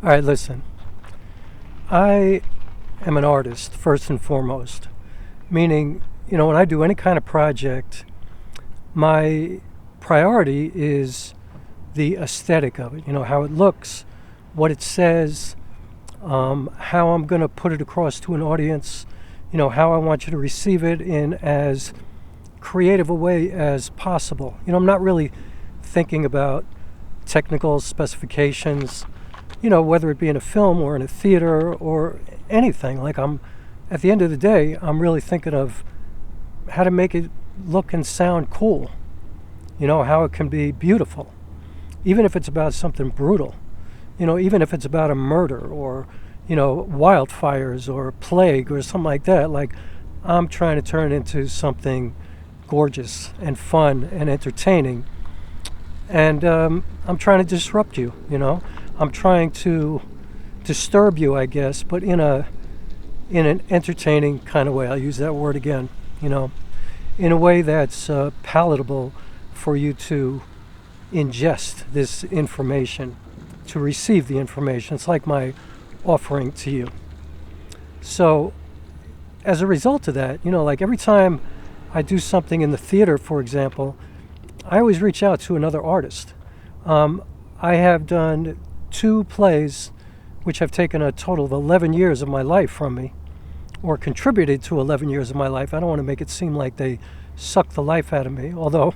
All right, listen. I am an artist, first and foremost. Meaning, when I do any kind of project, my priority is the aesthetic of it. How it looks, what it says, how I'm going to put it across to an audience, how I want you to receive it in as creative a way as possible. I'm not really thinking about technical specifications, whether it be in a film or in a theater or anything. At the end of the day, I'm really thinking of how to make it look and sound cool, how it can be beautiful, even if it's about something brutal, even if it's about a murder or, wildfires or plague or something like that. I'm trying to turn it into something gorgeous and fun and entertaining. And I'm trying to disrupt you, I'm trying to disturb you, I guess, but in an entertaining kind of way. I'll use that word again, in a way that's palatable for you to ingest this information, to receive the information. It's like my offering to you. So as a result of that, every time I do something in the theater, for example, I always reach out to another artist. I have done 2 plays which have taken a total of 11 years of my life from me, or contributed to 11 years of my life. I don't want to make it seem like they suck the life out of me, although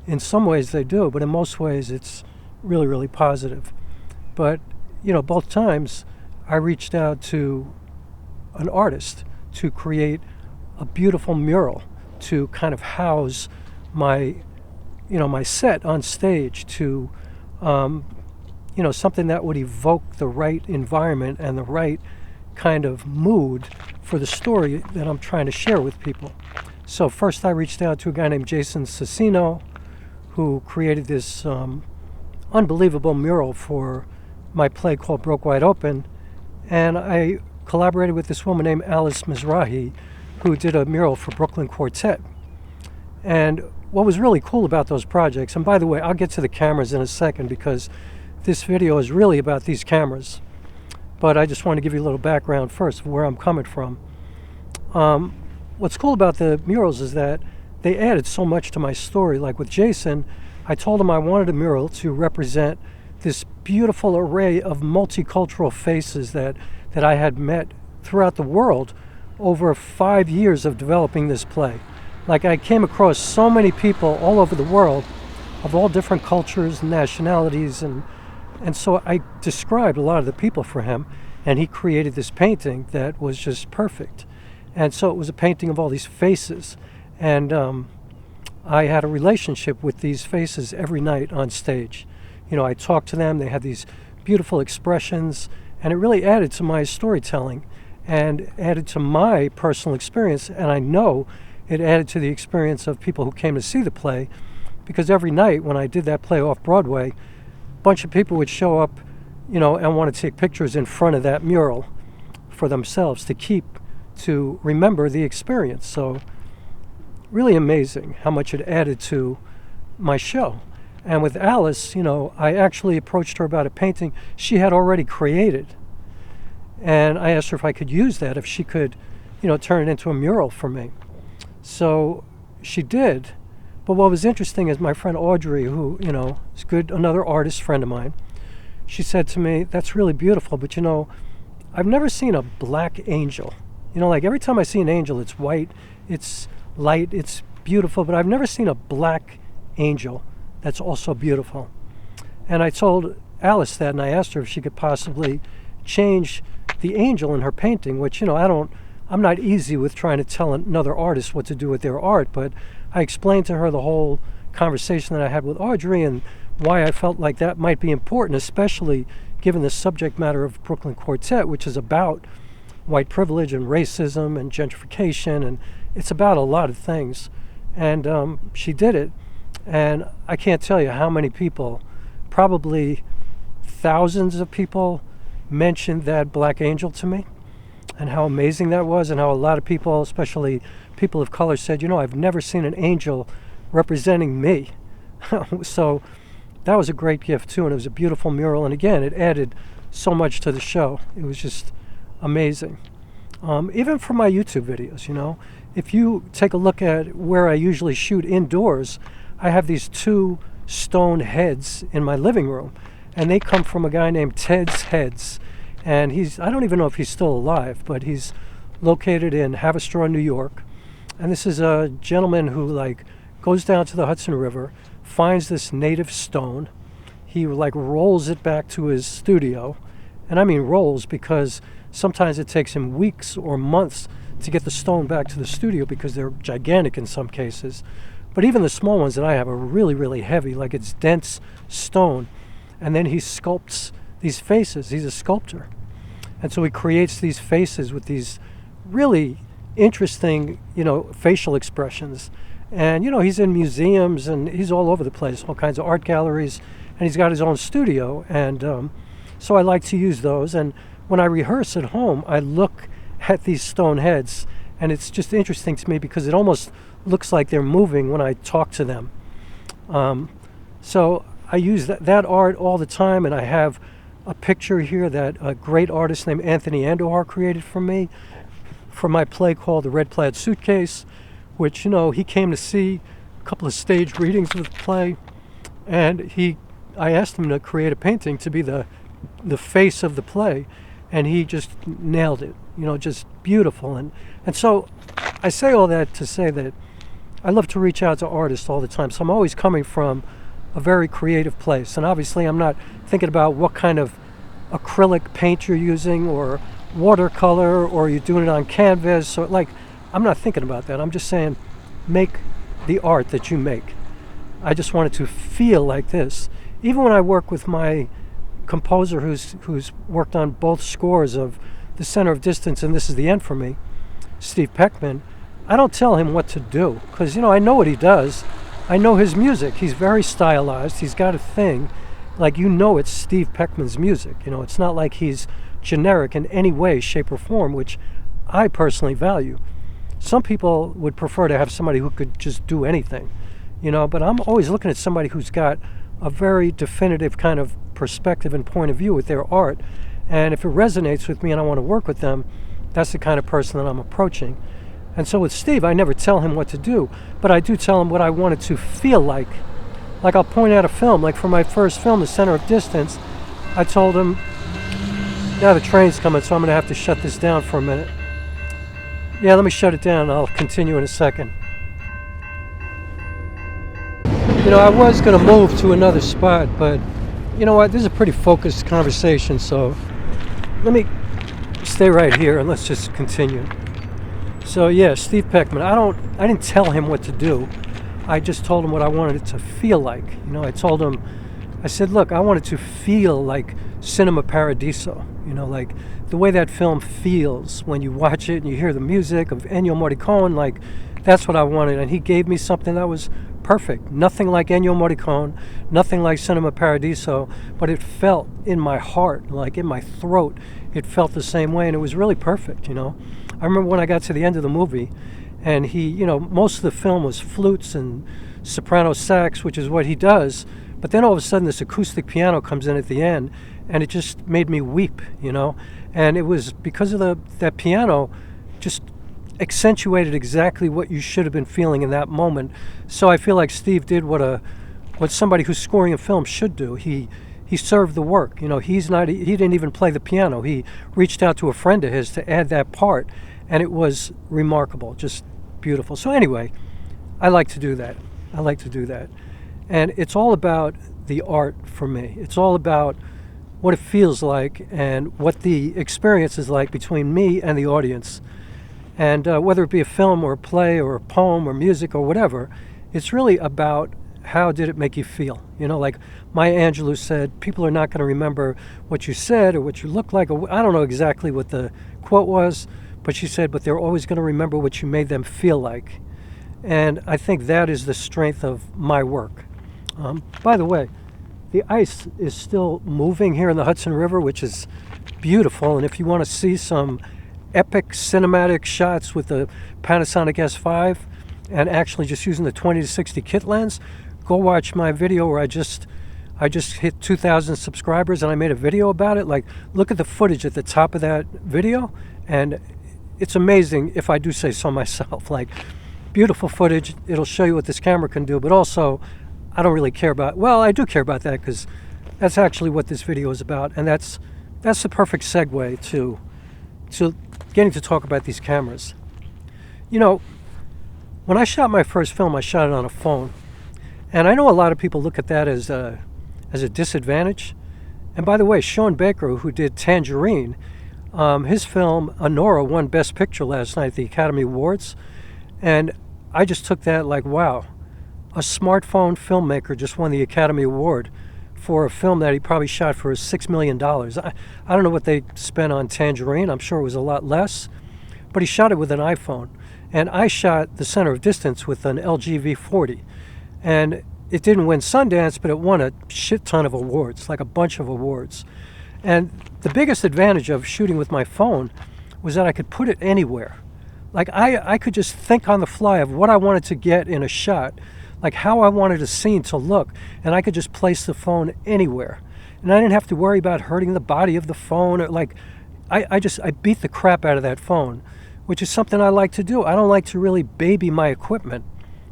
in some ways they do, but in most ways it's really, really positive. But, both times I reached out to an artist to create a beautiful mural to kind of house my set on stage, to something that would evoke the right environment and the right kind of mood for the story that I'm trying to share with people. So first I reached out to a guy named Jason Cicino, who created this unbelievable mural for my play called Broke Wide Open. And I collaborated with this woman named Alice Mizrahi, who did a mural for Brooklyn Quartet. And what was really cool about those projects, and by the way, I'll get to the cameras in a second because this video is really about these cameras, but I just want to give you a little background first of where I'm coming from. What's cool about the murals is that they added so much to my story. Like with Jason, I told him I wanted a mural to represent this beautiful array of multicultural faces that I had met throughout the world over 5 years of developing this play. I came across so many people all over the world of all different cultures and nationalities, and so I described a lot of the people for him, and he created this painting that was just perfect. And so it was a painting of all these faces, and I had a relationship with these faces every night on stage. I talked to them, they had these beautiful expressions, and it really added to my storytelling and added to my personal experience, and I know it added to the experience of people who came to see the play, because every night when I did that play off Broadway, a bunch of people would show up, and want to take pictures in front of that mural for themselves to remember the experience. So really amazing how much it added to my show. And with Alice, I actually approached her about a painting she had already created. And I asked her if I could use that, if she could, turn it into a mural for me. So she did. But what was interesting is my friend Audrey, who, is good, another artist friend of mine, she said to me, "That's really beautiful, but I've never seen a black angel. Every time I see an angel, it's white, it's light, it's beautiful, but I've never seen a black angel that's also beautiful." And I told Alice that, and I asked her if she could possibly change the angel in her painting, which, I'm not easy with trying to tell another artist what to do with their art, but I explained to her the whole conversation that I had with Audrey and why I felt like that might be important, especially given the subject matter of Brooklyn Quartet, which is about white privilege and racism and gentrification, and it's about a lot of things. And she did it, and I can't tell you how many people, probably thousands of people, mentioned that black angel to me, and how amazing that was, and how a lot of people, especially people of color, said, I've never seen an angel representing me. So that was a great gift too, and it was a beautiful mural, and again, it added so much to the show. It was just amazing. Even for my YouTube videos, you know, if you take a look at where I usually shoot indoors, I have these 2 stone heads in my living room, and they come from a guy named Ted's Heads, and I don't even know if he's still alive, but he's located in Haverstraw, New York. And this is a gentleman who like goes down to the Hudson River, finds this native stone, he like rolls it back to his studio, and I mean rolls because sometimes it takes him weeks or months to get the stone back to the studio because they're gigantic in some cases. But even the small ones that I have are really, really heavy, like it's dense stone. And then he sculpts these faces. He's a sculptor. And so he creates these faces with these really interesting, you know, facial expressions. And, you know, he's in museums and he's all over the place, all kinds of art galleries. And he's got his own studio. And so I like to use those. And when I rehearse at home, I look at these stone heads. And it's just interesting to me because it almost looks like they're moving when I talk to them. So I use that art all the time, and I have a picture here that a great artist named Anthony Andahar created for me for my play called The Red Plaid Suitcase, which, you know, he came to see a couple of stage readings of the play, and I asked him to create a painting to be the face of the play, and he just nailed it, you know, just beautiful. And so I say all that to say that I love to reach out to artists all the time, so I'm always coming from a very creative place. And obviously I'm not thinking about what kind of acrylic paint you're using or watercolor or you're doing it on canvas. Or like, I'm not thinking about that. I'm just saying, make the art that you make. I just want it to feel like this. Even when I work with my composer who's worked on both scores of The Center of Distance and This Is the End for Me, Steve Peckman, I don't tell him what to do because, you know, I know what he does. I know his music. He's very stylized. He's got a thing. Like, you know, it's Steve Peckman's music. You know, it's not like he's generic in any way, shape, or form, which I personally value. Some people would prefer to have somebody who could just do anything, you know, but I'm always looking at somebody who's got a very definitive kind of perspective and point of view with their art. And if it resonates with me and I want to work with them, that's the kind of person that I'm approaching. And so with Steve, I never tell him what to do, but I do tell him what I want it to feel like. Like, I'll point out a film, like for my first film, The Center of Distance, I told him, now the train's coming, so I'm going to have to shut this down for a minute. Yeah, let me shut it down. I'll continue in a second. You know, I was going to move to another spot, but you know what? This is a pretty focused conversation, so let me stay right here and let's just continue. So yeah, Steve Peckman. I didn't tell him what to do. I just told him what I wanted it to feel like. You know, I said, look, I want it to feel like Cinema Paradiso. You know, like the way that film feels when you watch it and you hear the music of Ennio Morricone. Like, that's what I wanted, and he gave me something that was perfect. Nothing like Ennio Morricone, nothing like Cinema Paradiso, but it felt in my heart, like in my throat. It felt the same way, and it was really perfect. You know, I remember when I got to the end of the movie, and he, you know, most of the film was flutes and soprano sax, which is what he does. But then all of a sudden, this acoustic piano comes in at the end, and it just made me weep. You know, and it was because of that piano, just accentuated exactly what you should have been feeling in that moment. So I feel like Steve did what somebody who's scoring a film should do. He served the work. You know, he didn't even play the piano. He reached out to a friend of his to add that part, and it was remarkable, just beautiful. So anyway, I like to do that. And it's all about the art for me. It's all about what it feels like and what the experience is like between me and the audience. And whether it be a film or a play or a poem or music or whatever, it's really about how did it make you feel. You know, like Maya Angelou said, people are not going to remember what you said or what you looked like. Or I don't know exactly what the quote was, but she said, but they're always going to remember what you made them feel like. And I think that is the strength of my work. By the way, the ice is still moving here in the Hudson River, which is beautiful. And if you want to see some epic cinematic shots with the Panasonic S5 and actually just using the 20 to 60 kit lens, go watch my video where I just hit 2,000 subscribers and I made a video about it. Like, look at the footage at the top of that video, and it's amazing, if I do say so myself. Like, beautiful footage. It'll show you what this camera can do, but also I don't really care about, well, I do care about that because that's actually what this video is about, and that's the perfect segue to getting to talk about these cameras. You know, when I shot my first film, I shot it on a phone, and I know a lot of people look at that as a disadvantage. And by the way, Sean Baker, who did Tangerine, his film Honora won Best Picture last night at the Academy Awards, and I just took that like, wow, a smartphone filmmaker just won the Academy Award for a film that he probably shot for $6 million. I don't know what they spent on Tangerine. I'm sure it was a lot less, but he shot it with an iPhone. And I shot the center of distance with an LG V40. And it didn't win Sundance, but it won a shit ton of awards, like a bunch of awards. And the biggest advantage of shooting with my phone was that I could put it anywhere. Like, I could just think on the fly of what I wanted to get in a shot, like how I wanted a scene to look, and I could just place the phone anywhere. And I didn't have to worry about hurting the body of the phone, or like, I beat the crap out of that phone, which is something I like to do. I don't like to really baby my equipment.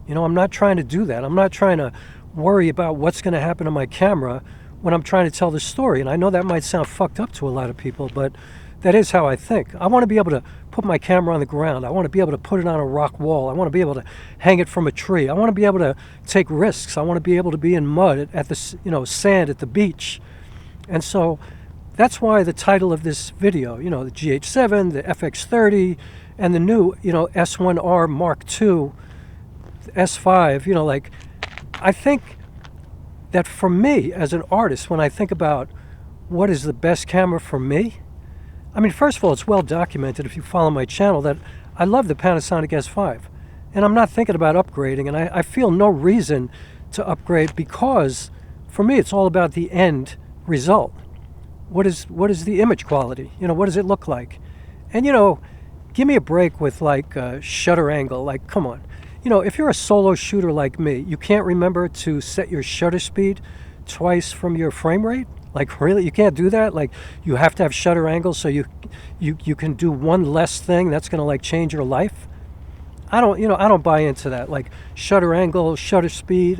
You know, I'm not trying to do that. I'm not trying to worry about what's going to happen to my camera when I'm trying to tell the story. And I know that might sound fucked up to a lot of people, but that is how I think. I want to be able to put my camera on the ground. I want to be able to put it on a rock wall. I want to be able to hang it from a tree. I want to be able to take risks. I want to be able to be in mud at the, you know, sand at the beach. And so that's why the title of this video, you know, the GH7, the FX30, and the new, you know, S1R Mark II, S5, you know, like, I think that for me as an artist, when I think about what is the best camera for me, I mean, first of all, it's well documented if you follow my channel that I love the Panasonic S5. And I'm not thinking about upgrading, and I feel no reason to upgrade because, for me, it's all about the end result. What is the image quality? You know, what does it look like? And, you know, give me a break with, like, shutter angle. Like, come on. You know, if you're a solo shooter like me, you can't remember to set your shutter speed twice from your frame rate? Like, really? You can't do that? Like, you have to have shutter angle so you can do one less thing that's going to, like, change your life? I don't buy into that. Like, shutter angle, shutter speed,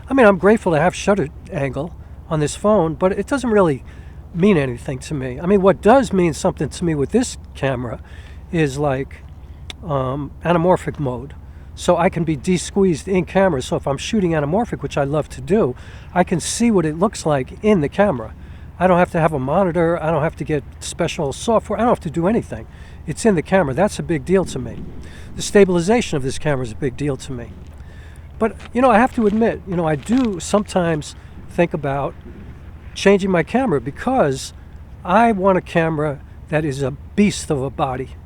I mean, I'm grateful to have shutter angle on this phone, but it doesn't really mean anything to me. I mean, what does mean something to me with this camera is, like, anamorphic mode. So I can be de-squeezed in camera. So if I'm shooting anamorphic, which I love to do, I can see what it looks like in the camera. I don't have to have a monitor. I don't have to get special software. I don't have to do anything. It's in the camera. That's a big deal to me. The stabilization of this camera is a big deal to me. But, you know, I have to admit, you know, I do sometimes think about changing my camera because I want a camera that is a beast of a body.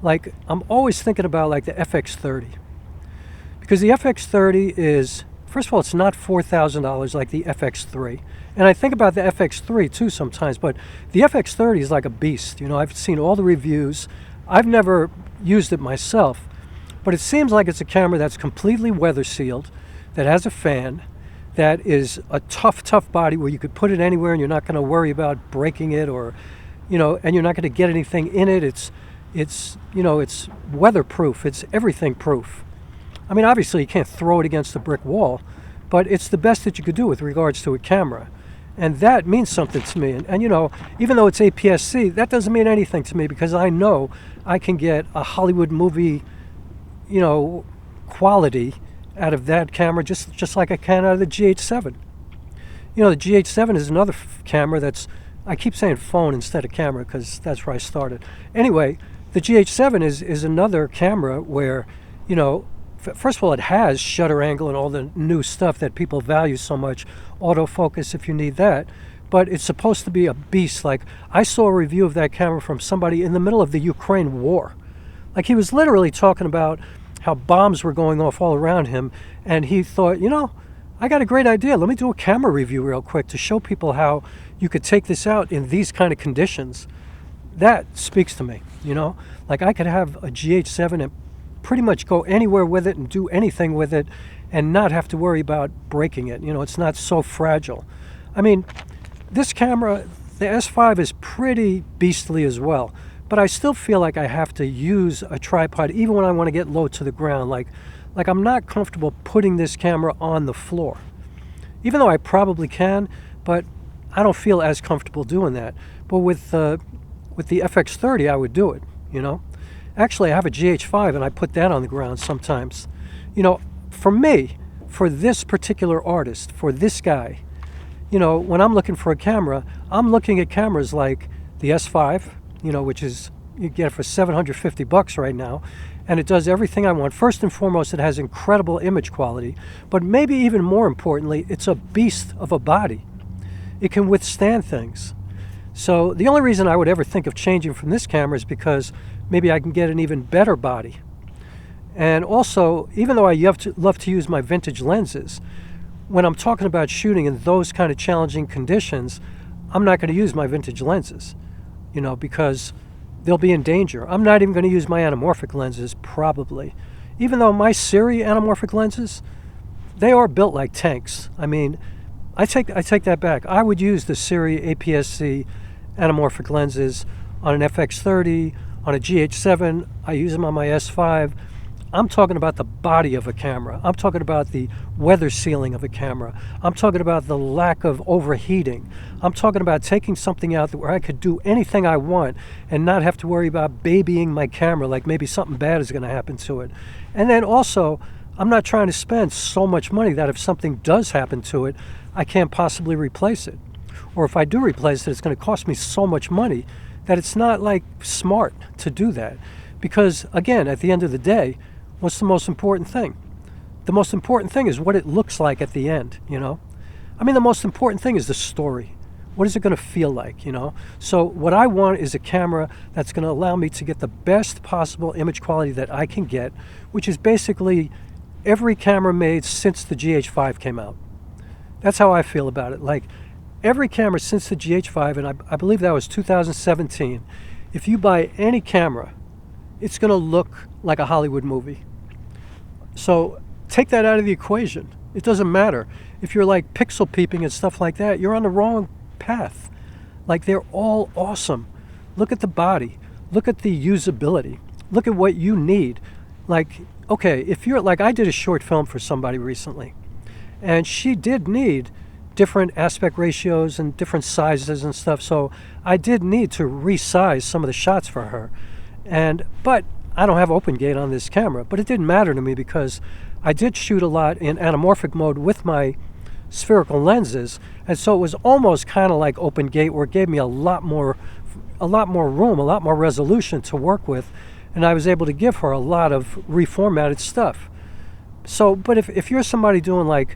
Like, I'm always thinking about, like, the FX30. Because the FX30 is, first of all, it's not $4,000 like the FX3. And I think about the FX3 too sometimes, but the FX30 is like a beast. You know, I've seen all the reviews. I've never used it myself, but it seems like it's a camera that's completely weather sealed, that has a fan, that is a tough body where you could put it anywhere and you're not going to worry about breaking it, or, you know, and you're not going to get anything in it. It's you know, it's weatherproof. It's everything proof. I mean, obviously you can't throw it against a brick wall, but it's the best that you could do with regards to a camera. And that means something to me. And you know, even though it's APS-C, that doesn't mean anything to me because I know I can get a Hollywood movie, you know, quality out of that camera just like I can out of the GH7. You know, the GH7 is another camera that's, I keep saying phone instead of camera because that's where I started. Anyway, the GH7 is another camera where, you know, first of all, it has shutter angle and all the new stuff that people value so much, autofocus if you need that, but it's supposed to be a beast. Like, I saw a review of that camera from somebody in the middle of the Ukraine war. Like, he was literally talking about how bombs were going off all around him, and he thought, you know, I got a great idea. Let me do a camera review real quick to show people how you could take this out in these kind of conditions. That speaks to me, you know? Like, I could have a GH7 and pretty much go anywhere with it and do anything with it and not have to worry about breaking it. You know, it's not so fragile. I mean, this camera, the S5 is pretty beastly as well, but I still feel like I have to use a tripod even when I want to get low to the ground. Like I'm not comfortable putting this camera on the floor, even though I probably can, but I don't feel as comfortable doing that. But with the FX30, I would do it, you know. Actually, I have a GH5 and I put that on the ground sometimes. You know, for me, for this particular artist, for this guy, you know, when I'm looking for a camera, I'm looking at cameras like the S5, you know, which is, you get it for $750 right now, and it does everything I want. First and foremost, it has incredible image quality, but maybe even more importantly, it's a beast of a body. It can withstand things. So the only reason I would ever think of changing from this camera is because maybe I can get an even better body. And also, even though I love to use my vintage lenses, when I'm talking about shooting in those kind of challenging conditions, I'm not going to use my vintage lenses, you know, because they'll be in danger. I'm not even going to use my anamorphic lenses, probably. Even though my SIRI anamorphic lenses, they are built like tanks. I mean, I take that back. I would use the SIRI APS-C anamorphic lenses on an FX30, on a GH7. I use them on my S5. I'm talking about the body of a camera. I'm talking about the weather sealing of a camera. I'm talking about the lack of overheating. I'm talking about taking something out where I could do anything I want and not have to worry about babying my camera, like maybe something bad is going to happen to it. And then also, I'm not trying to spend so much money that if something does happen to it, I can't possibly replace it. Or if I do replace it, it's going to cost me so much money that it's not like smart to do that. Because again, at the end of the day, what's the most important thing? The most important thing is what it looks like at the end, you know? I mean, the most important thing is the story. What is it going to feel like, you know? So what I want is a camera that's going to allow me to get the best possible image quality that I can get, which is basically every camera made since the GH5 came out. That's how I feel about it. Like, every camera since the GH5, and I believe that was 2017, if you buy any camera, it's going to look like a Hollywood movie. So take that out of the equation. It doesn't matter. If you're like pixel peeping and stuff like that, you're on the wrong path. Like, they're all awesome. Look at the body. Look at the usability. Look at what you need. Like, okay, if you're like, I did a short film for somebody recently, and she did need different aspect ratios and different sizes and stuff. So I did need to resize some of the shots for her. But I don't have open gate on this camera, but it didn't matter to me because I did shoot a lot in anamorphic mode with my spherical lenses, and so it was almost kind of like open gate, where it gave me a lot more room, a lot more resolution to work with, and I was able to give her a lot of reformatted stuff. So, but if you're somebody doing like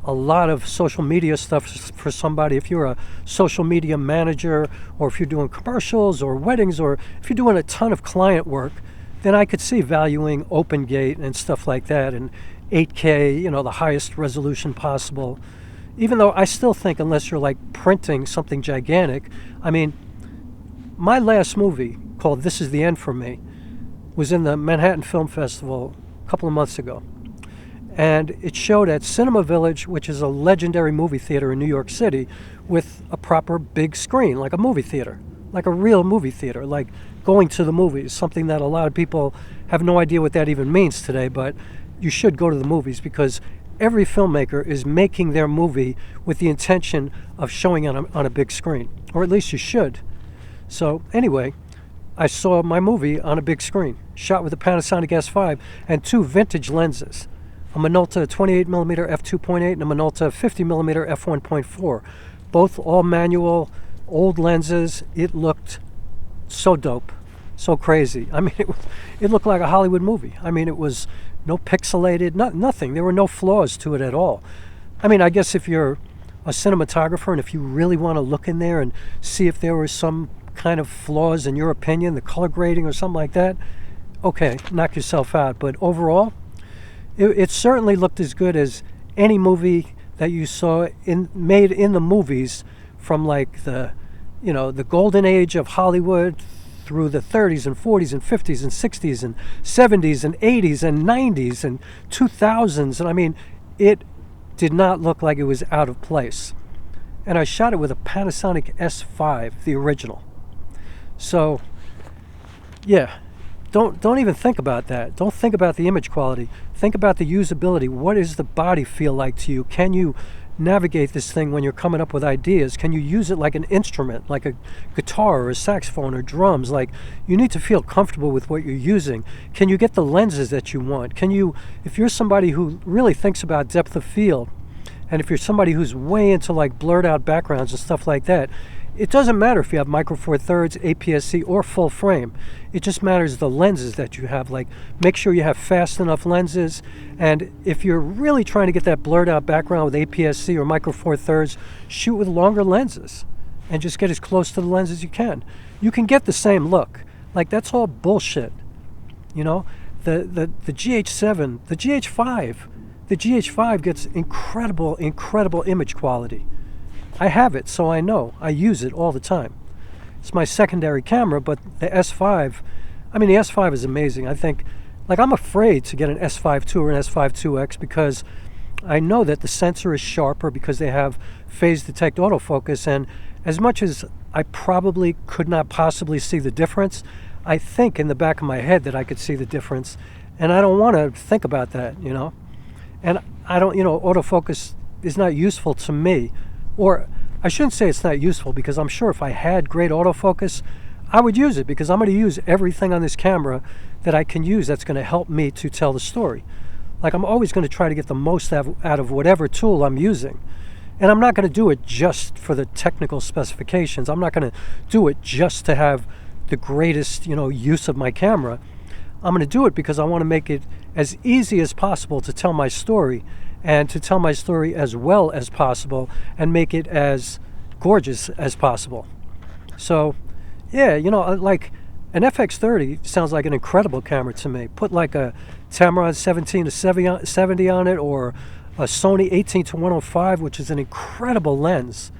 a lot of social media stuff for somebody, if you're a social media manager, or if you're doing commercials or weddings, or if you're doing a ton of client work, then I could see valuing open gate and stuff like that, and 8K, you know, the highest resolution possible. Even though I still think, unless you're like printing something gigantic, I mean, my last movie, called This Is the End for Me, was in the Manhattan Film Festival a couple of months ago. And it showed at Cinema Village, which is a legendary movie theater in New York City, with a proper big screen, like a movie theater, like a real movie theater, like going to the movies, something that a lot of people have no idea what that even means today, but you should go to the movies because every filmmaker is making their movie with the intention of showing it on a big screen, or at least you should. So anyway, I saw my movie on a big screen, shot with a Panasonic S5 and two vintage lenses, a Minolta 28mm f2.8 and a Minolta 50mm f1.4, both all manual, old lenses. It looked so dope, so crazy. I mean, it looked like a Hollywood movie. I mean, it was no pixelated, nothing. There were no flaws to it at all. I mean, I guess if you're a cinematographer and if you really want to look in there and see if there were some kind of flaws in your opinion, the color grading or something like that, okay, knock yourself out. But overall, it certainly looked as good as any movie that you saw made in the movies from like the golden age of Hollywood through the 30s and 40s and 50s and 60s and 70s and 80s and 90s and 2000s. And I mean, it did not look like it was out of place. and I shot it with a Panasonic S5, the original. So, yeah, don't even think about that. Don't think about the image quality. Think about the usability. What does the body feel like to you? Can you navigate this thing when you're coming up with ideas? Can you use it like an instrument, like a guitar or a saxophone or drums? Like, you need to feel comfortable with what you're using. Can you get the lenses that you want? Can you, if you're somebody who really thinks about depth of field, and if you're somebody who's way into like blurred out backgrounds and stuff like that, it doesn't matter if you have micro four thirds, APS-C, or full frame. It just matters the lenses that you have. Like, make sure you have fast enough lenses. And if you're really trying to get that blurred out background with APS-C or micro four thirds, shoot with longer lenses and just get as close to the lens as you can. You can get the same look. Like, that's all bullshit. You know, the GH7, the GH5, the GH5 gets incredible image quality. I have it, so I know. I use it all the time. It's my secondary camera, but the S5, I mean, the S5 is amazing. I think, like, I'm afraid to get an S5 II or an S5 IIX because I know that the sensor is sharper because they have phase detect autofocus, and as much as I probably could not possibly see the difference, I think in the back of my head that I could see the difference, and I don't want to think about that, you know? And I don't, you know, autofocus is not useful to me. Or I shouldn't say it's not useful, because I'm sure if I had great autofocus, I would use it, because I'm going to use everything on this camera that I can use that's going to help me to tell the story. Like, I'm always going to try to get the most out of whatever tool I'm using. And I'm not going to do it just for the technical specifications. I'm not going to do it just to have the greatest, you know, use of my camera. I'm going to do it because I want to make it as easy as possible to tell my story, and to tell my story as well as possible, and make it as gorgeous as possible. So, yeah, you know, like an FX30 sounds like an incredible camera to me. Put like a Tamron 17 to 70 on it, or a Sony 18 to 105, which is an incredible lens.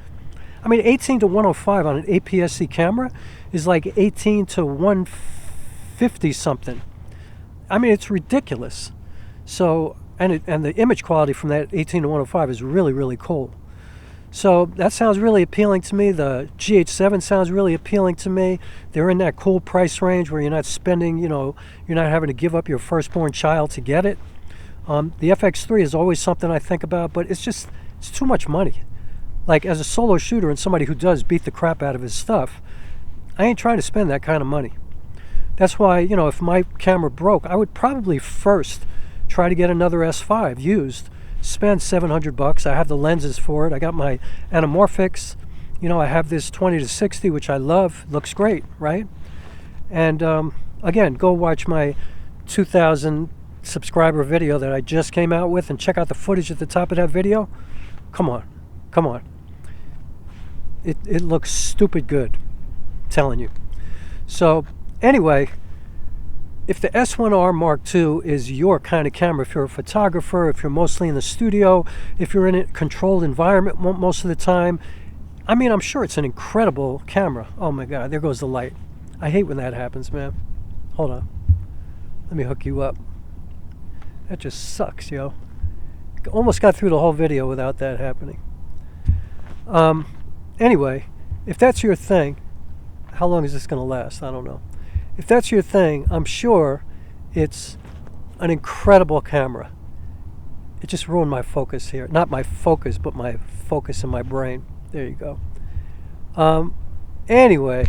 I mean, 18 to 105 on an APS-C camera is like 18 to 150 something. I mean, it's ridiculous. So, and the image quality from that 18 to 105 is really cool. So that sounds really appealing to me. The GH7 sounds really appealing to me. They're in that cool price range where you're not spending, you know, you're not having to give up your firstborn child to get it. The FX3 is always something I think about, but it's too much money. Like, as a solo shooter and somebody who does beat the crap out of his stuff, I ain't trying to spend that kind of money. That's why, you know, if my camera broke, I would probably first try to get another S5 used, spend $700. I have the lenses for it. I got my anamorphics. You know, I have this 20 to 60, which I love. Looks great, right? And again, go watch my 2,000 subscriber video that I just came out with, and check out the footage at the top of that video. Come on. It looks stupid good, I'm telling you. So anyway, if the S1R Mark II is your kind of camera, if you're a photographer, if you're mostly in the studio, if you're in a controlled environment most of the time, I mean, I'm sure it's an incredible camera. Oh my God, there goes the light. I hate when that happens, man. Hold on. Let me hook you up. That just sucks, yo. Almost got through the whole video without that happening. Anyway, if that's your thing, how long is this going to last? I don't know. If that's your thing, I'm sure it's an incredible camera. It just ruined my focus here. Not my focus, but my focus in my brain. There you go. Anyway,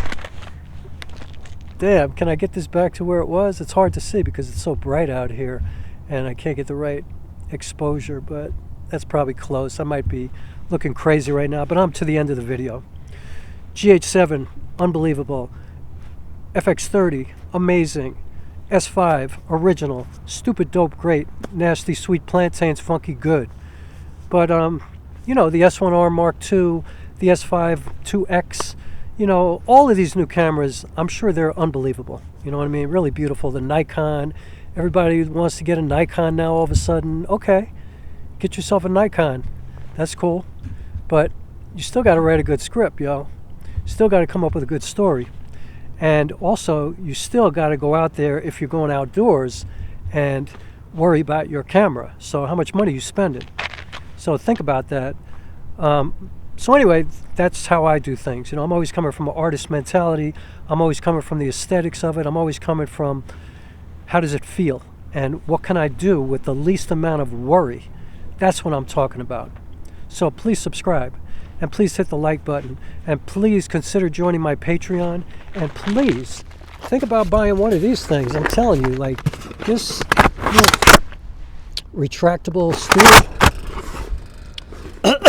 damn, can I get this back to where it was? It's hard to see because it's so bright out here and I can't get the right exposure, but that's probably close. I might be looking crazy right now, but I'm to the end of the video. GH7, unbelievable. FX30, amazing. S5, original. Stupid, dope, great. Nasty, sweet plantains, funky, good. But, you know, the S1R Mark II, the S5 IIX, you know, all of these new cameras, I'm sure they're unbelievable. You know what I mean? Really beautiful. The Nikon, everybody wants to get a Nikon now all of a sudden. Okay, get yourself a Nikon. That's cool. But you still got to write a good script, yo. Still got to come up with a good story. And also, you still got to go out there if you're going outdoors and worry about your camera. So how much money you spending. So think about that. So anyway, that's how I do things. You know, I'm always coming from an artist mentality. I'm always coming from the aesthetics of it. I'm always coming from how does it feel and what can I do with the least amount of worry. That's what I'm talking about. So please subscribe, and please hit the like button, and please consider joining my Patreon, and please think about buying one of these things. I'm telling you, like this retractable stool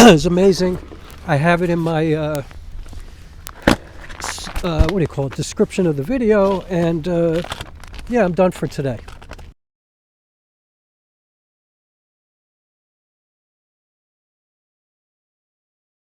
is amazing. I have it in my what do you call it, description of the video, and yeah, I'm done for today.